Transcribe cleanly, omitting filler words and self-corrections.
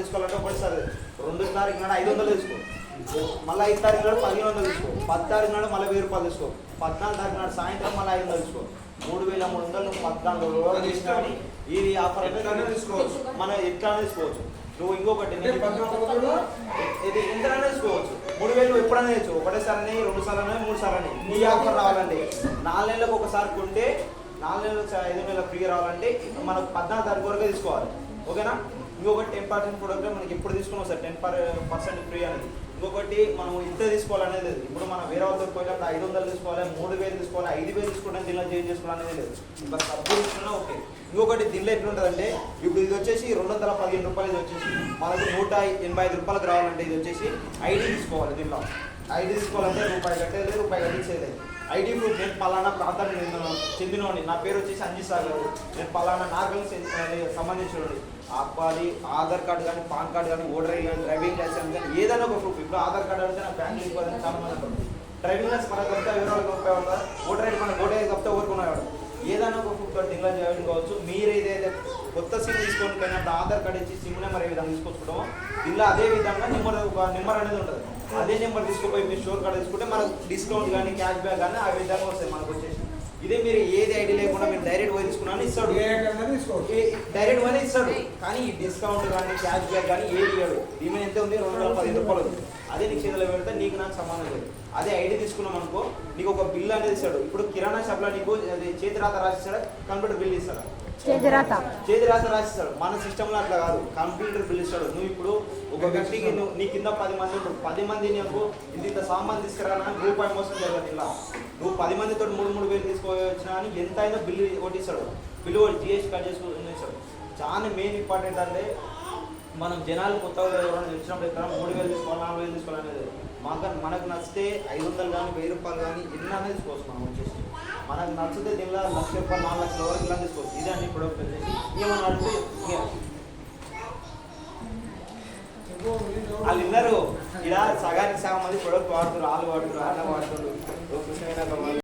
తీసుకోవాలంటే ఒకటిసారి 2 తారీఖు నాడు 500 తీసుకో, మళ్ళీ 5 తారీఖు నాడు 1500 తీసుకో, 10 తారీఖు నాడు మళ్ళీ 1000 రూపాయలు తీసుకో, 14 తారీఖు నాడు సాయంత్రం మళ్ళీ 500 తీసుకో. 3300 నువ్వు 14 రోజులు తీసుకొని ఇది ఆఫర్ అయితే తీసుకోవచ్చు, మనం ఎట్లా తీసుకోవచ్చు. నువ్వు ఇంకొకటి ఇది ఎంతైనా తీసుకోవచ్చు. 3000 ఎప్పుడైనా తెచ్చు, ఒకటేసారి 2 సార్లు 3 సార్లు నీ ఆఫర్ రావాలంటే 4 నెలలకు ఒకసారి కొంటే 4 నెలలకు 5,000 ఫ్రీ రావాలంటే మనకు 14 తారీఖు వరకు తీసుకోవాలి. ఓకేనా? ఇంకొకటి 10% ప్రోడక్ట్ మనకి ఎప్పుడు తీసుకున్నాం సార్ 10% ఫ్రీ అనేది. ఇంకొకటి మనం ఇంత తీసుకోవాలనేది లేదు. ఇప్పుడు మనం వేరే వాళ్ళతో పోయినప్పుడు 500 తీసుకోవాలి, 3000 తీసుకోవాలి, 5000 తీసుకోవడానికి దీనిలో చేంజ్ చేసుకోవాలనేది లేదు. ఇంకా సబ్బు తీసుకున్నా ఓకే. ఇంకొకటి దీనిలో ఎట్లుంటుందంటే ఇప్పుడు ఇది వచ్చేసి 215 రూపాయలు, ఇది వచ్చేసి మనకు 185 రూపాయలకు రావాలంటే ఇది వచ్చేసి ఐడి తీసుకోవాలి. దీనిలో ఐడి తీసుకోవాలంటే రూపాయి కట్టేది, రూపాయి కట్టించేది. ఐడి ప్రూఫ్ నేను పలానా ప్రాంతానికి చెందినవాడిని, నా పేరు వచ్చేసి అంజీ సాగర్, నేను పలానా నార్గల్ సంబంధించినవాడి అబ్బాది ఆధార్ కార్డు కానీ, పాన్ కార్డు కానీ, ఓటర్ ఐడి కానీ, డ్రైవింగ్ లైసెన్స్ కానీ ఏదైనా ఒక ప్రూఫ్. ఇప్పుడు ఆధార్ కార్డు అంటే నాకు బ్యాంక్ లింక్ చాలా మంది ఉంటుంది, డ్రైవింగ్ లైసెన్స్ మనకు కప్తే వేరే వాళ్ళకి ఉపయోగపడతారు, ఓటర్ ఐడి మనకు ఓటర్ ఐడి కప్తే ఊరుకునేవాడు. ఏదైనా ఒక ప్రూఫ్ తోటి ఇలా జాయిన్ కావచ్చు. మీరు ఏదైతే కొత్త సిమ్ తీసుకొని పోయినప్పుడు ఆధార్ కార్డు ఇచ్చి సిమ్ నెంబర్ ఏ విధంగా తీసుకొచ్చుకుంటామో ఇలా అదే విధంగా నెంబర్ అనేది ఉంటుంది. అదే నెంబర్ తీసుకుపోయి మీరు స్టోర్ కార్డు తీసుకుంటే మనకు డిస్కౌంట్ కానీ, క్యాష్ బ్యాక్ కానీ ఆ విధంగా వస్తాయి మనకు వచ్చేసి. ఇదే మీరు ఏది ఐడి లేకుండా మీరు డైరెక్ట్ పోయి తీసుకున్నాను ఇస్తాడు, డైరెక్ట్ పోయినా ఇస్తాడు. కానీ ఈ డిస్కౌంట్ కానీ, క్యాష్ బ్యాక్ కానీ ఏది ఇవ్వడు. ఈమె ఎంత ఉంది 215 రూపాయలు, అదే నీకు చేతిలో పెడితే నీకు నాకు సమానం లేదు. అదే ఐడి తీసుకున్నాం అనుకో నీకు ఒక బిల్ అనేది ఇస్తాడు. ఇప్పుడు కిరాణా షాప్లో నీకు చేతి రాత రాసిస్తాడు, కంప్యూటర్ బిల్ ఇస్తాడు, చేతి రాత రాసిస్తాడు. మన సిస్టంలో అట్లా కాదు, కంప్యూటర్ బిల్ ఇస్తాడు. నువ్వు ఇప్పుడు ఒక వ్యక్తికి నీ కింద 10 మంది ఉంటారు, 10 మంది నీకు ఇంత సామాన్ తీసుకురానా రూపాయి మోసం జరగదు. ఇలా నువ్వు 10 మందితో 3,000 తీసుకోవచ్చినా అని ఎంత అయినా బిల్లు కొట్టిస్తాడు. బిల్లు జిఎస్టీ కట్ చేసుకుని ఇస్తాడు. చాలా మెయిన్ ఇంపార్టెంట్ అంటే మనం జనాలు కొత్తగా ఎవరైనా వచ్చినప్పుడు ఎక్కడ 3,000 తీసుకోవాలి, 4,000 తీసుకోవాలనేది మనకు నచ్చితే 500 కానీ, 1000 రూపాయలు కానీ ఎన్ని అనేది తీసుకోవచ్చు. మనం వచ్చేసి మనకు నచ్చితే దీనిలో 1,00,000 రూపాయలు, 4 లక్షల వరకు ఇలా తీసుకోవచ్చు. ఇదే అన్ని ప్రొడక్ట్ వచ్చేసి ఏమన్నా అడిగితే వాళ్ళు విన్నారు. ఇలా సగానికి సగం మంది ప్రొడక్ట్ వాడుతున్నారు, వాళ్ళు వాడుతున్నారు, అన్న వాడుతున్నారు.